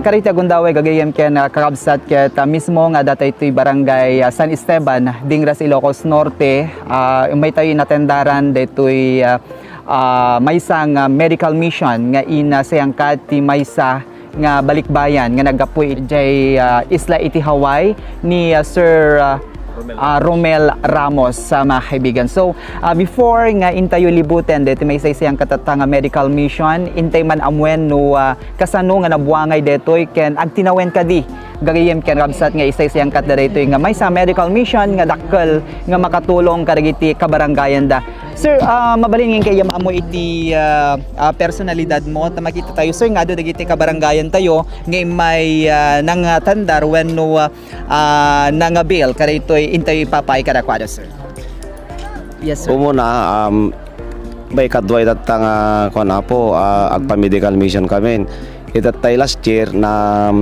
karita gundaway gagayem ken kakabsat ket mismo nga datay ito'y barangay San Esteban, Dingras, Ilocos Norte. May tayo inatendaran dito'y maysa nga medical mission nga ina sayangkat ti maysa nga balikbayan nga nagapuy jay isla iti Hawaii ni Sir Romel Ramos sa mga kaibigan. So, before nga intayo libutan dito may saysayang katatang medical mission, intay man amwen no kasano nga nabuangay detoy ken agtinawen kadi gagayem ken rabsat nga isaysayang kat detoy nga may sa medical mission nga dakkel nga makatulong kadagiti kabarangayan da. Sir, mabalingin kay amo iti personalidad mo ta makita tayo sir nga do dagiti kabarangayan tayo nga may nang tandar when no nang bill kada ito'y intay papay kadakwado sir. Yes sir. Umuna may kadway datang kuan po agpa medical mission kami. Itatay last year na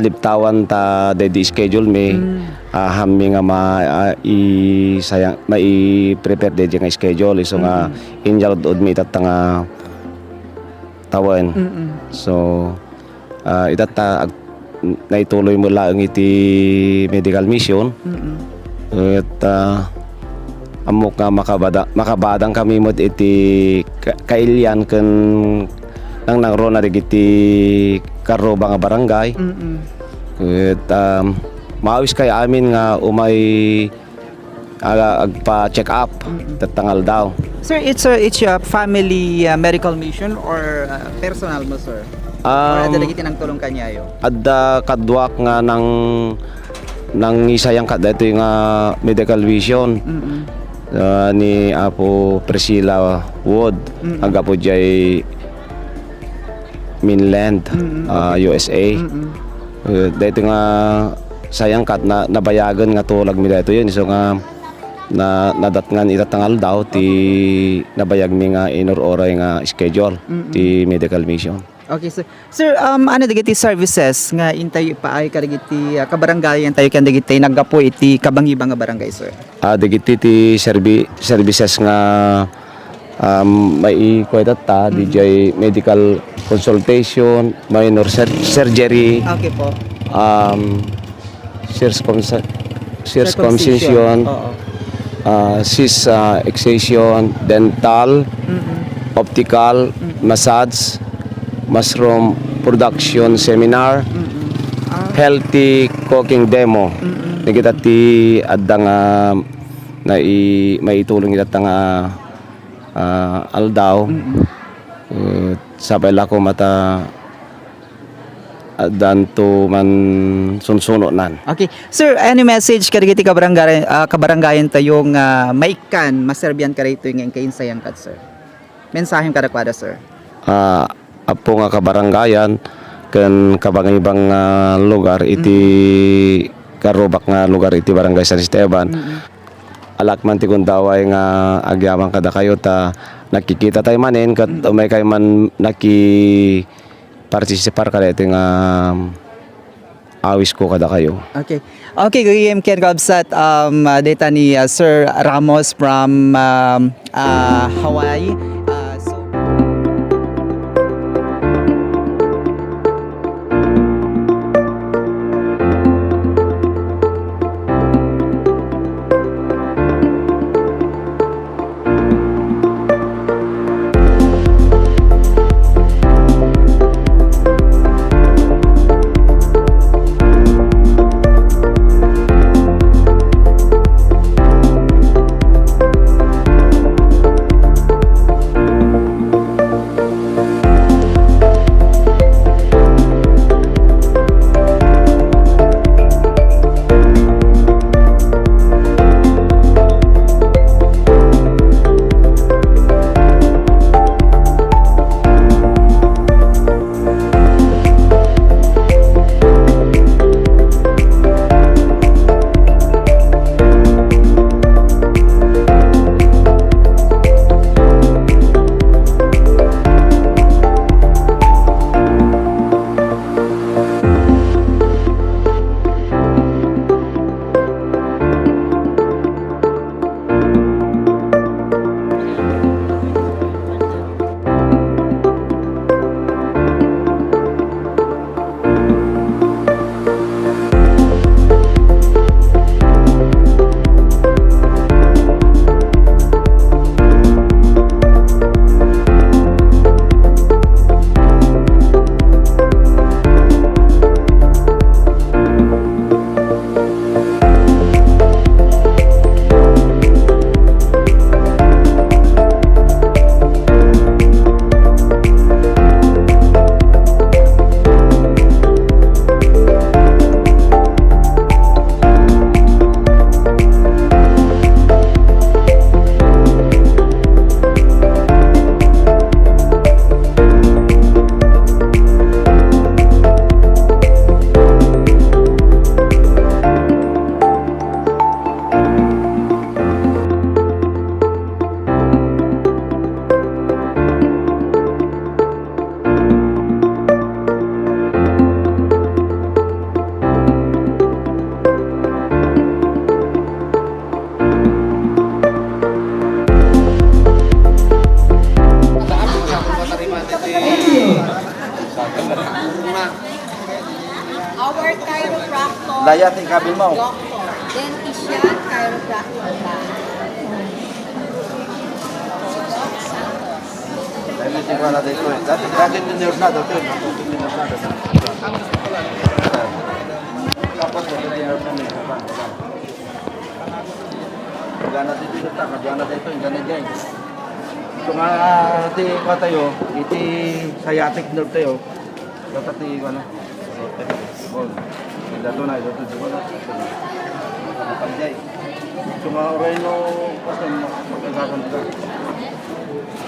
liptawan ta dedi schedule me hami nga prepare dedi nga schedule so nga injalod od mi itatang tawan. So itata naituloy mo lang iti medical mission. At amok nga makabadang kami mo iti kailyan ken nang nangrona iti karoba nga barangay. At maawis kay amin nga umay agpa-check up tatangal daw. Sir, it's a family medical mission or personal mo sir? Or ada lagi tinang tulong kanyayo? Adda kadwak nga nang isayang kada ito yung medical vision ni Apo Priscilla Wood aga po jay mainland USA. Dito nga sayang kat na nabayagan nga tulag mi dito yun so nga nadatngan itatangal daw ti nabayag mi nga inuroray nga schedule ti medical mission. Okay, sir. Sir, ano dagiti services nga intay paay kadagiti kabarangayan tayo kan dagiti naggapo iti kabangibang nga barangay, sir? Dagiti ti services nga may kwetata DJ medical consultation, minor surgery. Okay po. Circumcision, cis excision, dental, optical, massage, mushroom production seminar, healthy cooking demo. Nakita ti adang maitulong kita nga aldaw. Sabay lako mata danto man sunsuno nan. Okay. Sir, any message kadagiti kabarangayan tayo nga maikan maserbian karito nga kainsayang kat, sir? Mensaheng kadakwada, sir? Apo nga kabarangayan ken kabangibang lugar iti karubak nga lugar iti barangay San Esteban. Alakman ti kundaway nga agyamang kada kayo ta nakikita tayo manin kat may kayo man participar kada iti nga awis ko kada kayo. Okay. Okay, gagayem ken kabsat data ni Sir Ramos from Hawaii. Laya ti kabil mo. Dentistry, chiropractor ba? Dahil tingnan natin ito. Dati nerve na dito. Tapos ito nerve na nito. Gana dito ta, gana dito, gana diyan. So nga ti ko tayo, iti sciatic nerve tayo. Tatati ko na. Bol. Dato na, dato na. Panjay. So nga oray no kasi magkakaroon ka.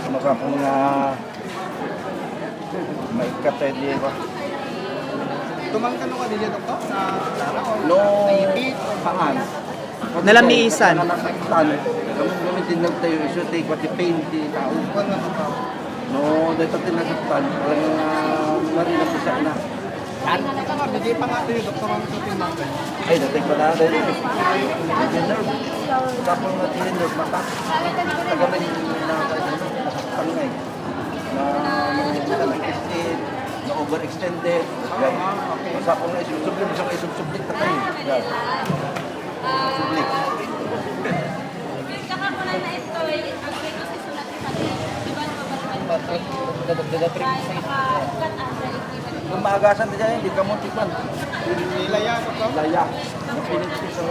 Makapong may katay di ba? Tumang ka nung kanila, doktor? Sa Lara o No, naipit? pangan. Nalamisan. Nasaktan. Gamitin lang tayo iso take pati pain ti tao. No, dito tinasaktan. Walang marinig ko siya na. Ano ka nga, hindi pa nga tayo, doktor, ang sa tingnan ka. Ay, dati pa na dito. Dinner. Tapos na dinner mata. Tagamay na nasaktan nga eh. Na extended, na overextended. Sa ako na isubsublit, sa isubsublit na tayo. Sublik. Kung maagasan din dyan, hindi ka mo tikman. Nilaya, doktor? Laya. Napinit sa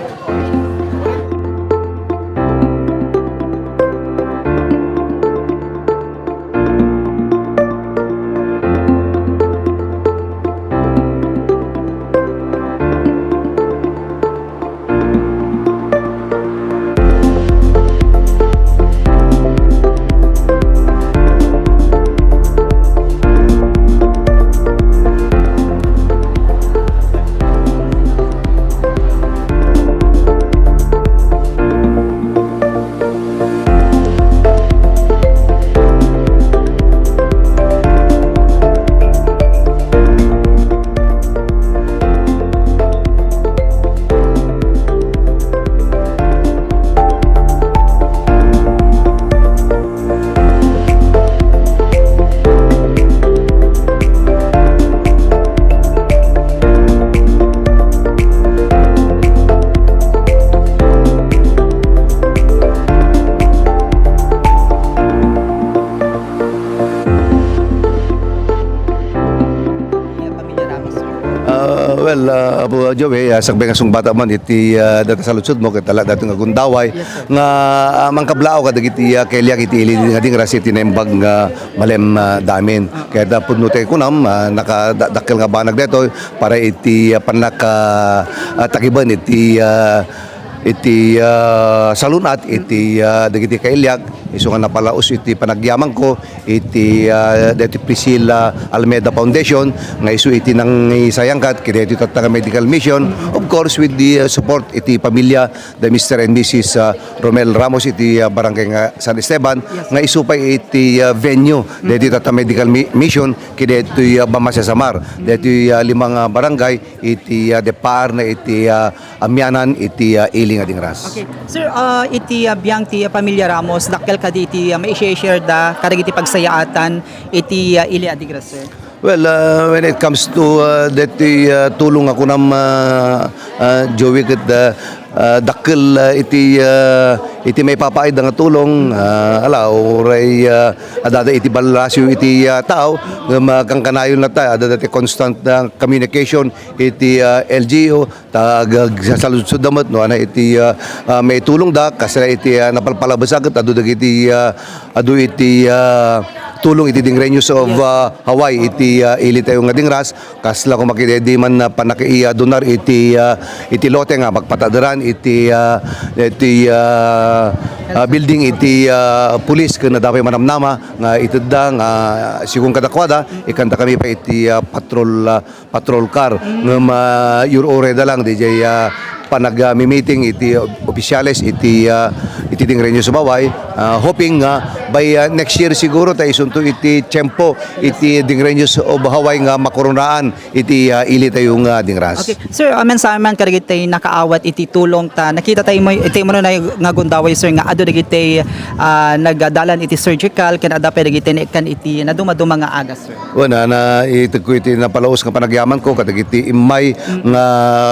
Apo Joey, sagbay nga sung bata man iti data sa lutsod mo katala dato nga gundaway nga mangkablao kadag iti kelyak iti ili nga ding rasi tinembag nga malem damin kaya dapod no te kunam nakadakkel nga banag deto para iti panaka takiban iti salunat iti dagiti kailyak iso nga napalaos iti panagyaman ko iti dati Priscilla Almeida Foundation nga iso iti nang isayangkat kaya iti tatanga medical mission of course with the support iti pamilya the Mr. and Mrs. Romel Ramos iti barangay nga San Esteban nga iso pa iti venue dati tatanga medical mission kaya iti Bamasa Samar dati limang barangay iti depar na iti amyanan iti iling ading ras. Okay. Sir, iti biyang ti Pamilya Ramos, dakkel ka di iti may share da karag iti pagsayaatan iti ili adigras, sir. Well, when it comes to that tulong ako nam Joey ket dakkel iti may papaid nga tulong ala oray adada iti balasyo iti tao kang kanayon na ta adada iti constant communication iti LGU tag sa salusud damat no ana iti may tulong da kasi iti napalpalabasaget adu dagiti adu iti tulong iti ding Renews of Hawaii iti ili tayo nga dingras kasla ko makidedi man na panaki donar iti lote nga magpatadaran iti building iti pulis ken dapat manamnama nga itedda nga sigung kadakwada ikanta kami pa iti patrol car nga yurore da lang DJ panag-meeting iti opisyales iti ding Renyo Sumaway, hoping by next year siguro tayo isunto iti tiyempo iti ding Renyo Sumaway nga makoronaan iti ili tayo nga dingras. Okay. Sir, amen sa aman karigit nakaawat iti tulong ta nakita tayo mo iti mo na nga gundaway sir nga ado dagiti nagadalan iti surgical ken ada dagiti kan iti naduma-duma nga agas sir. Una na ito ko iti napalaos nga panagyaman ko kadagiti imay nga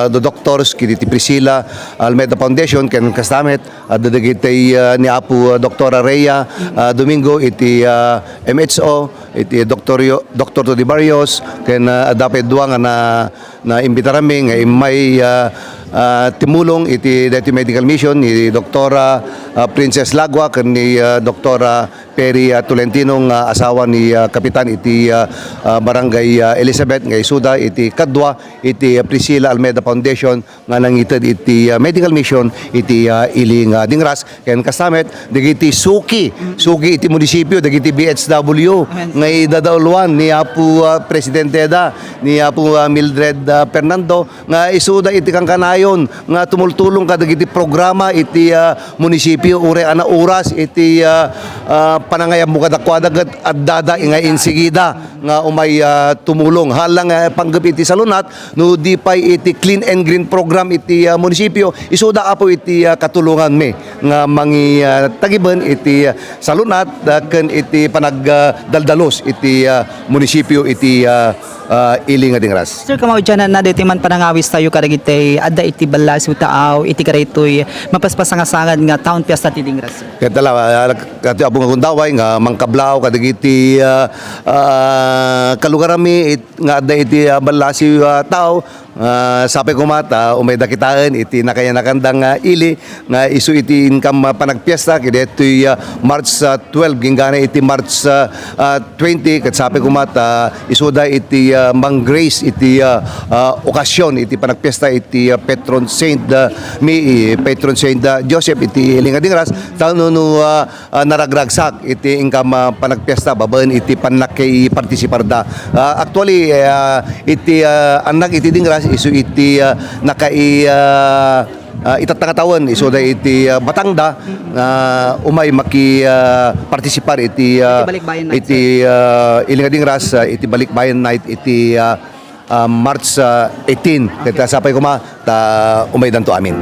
do doctors kiti Priscilla Almeida Foundation ken kastamet dagiti ni Apo Dr. Rhea Domingo iti MHO iti Dr. Todi Barrios ken dapat duwa nga na imbitarami nga imay timulong iti Deputy Medical Mission ni Dr. Princess Lagwa ken ni Dr. Perry Tolentino nga asawa ni Kapitan iti Barangay Elizabeth nga isuda iti kadwa iti Priscilla Almeida Foundation nga nangited iti medical mission iti iling dingras ken kasamet dagiti suki iti munisipyo dagiti BHW nga idadauluan ni Apo Presidente da ni Apo Mildred Fernando nga isuda iti kangkanayon nga tumultulong kadagiti programa iti munisipyo ure ana oras iti panangayam mo kadakwadag at dada nga insigida nga umay tumulong halang panggap iti salunat no di pay iti clean and green program iti munisipyo isuda apo iti katulungan me nga mangi tagiben iti salunat ken iti panagdaldalos iti munisipyo iti iling dingras. Sir, kamao dyan na dito man panangawis tayo karagitay adda iti balas utaaw iti karaytoy mapaspasangasangan nga town fiesta ti dingras. Kaya tala, kati abong agundaway nga mangkablaw kadagiti kalugarami nga adda iti balasi tao sapay kumata umay dakitaan iti nakayanakandang ili nga isu iti income panagpiesta kaya ito'y March 12 gingana iti March 20 kat sapay kumata isuda iti Mang Grace iti okasyon iti panagpiesta iti Patron Saint Patron Saint Joseph iti Lingadingras tano no naragragsak iti income panagpiesta babaen iti panakay partisipar da actually iti anak iti dingras isu iti nakai itatakatawan iso da iti Batangda umay maki partisipar iti Balikbayan Night, iti Ilingadingras iti Balikbayan Night iti March 18 ket sapay kuma ta umay danto amin.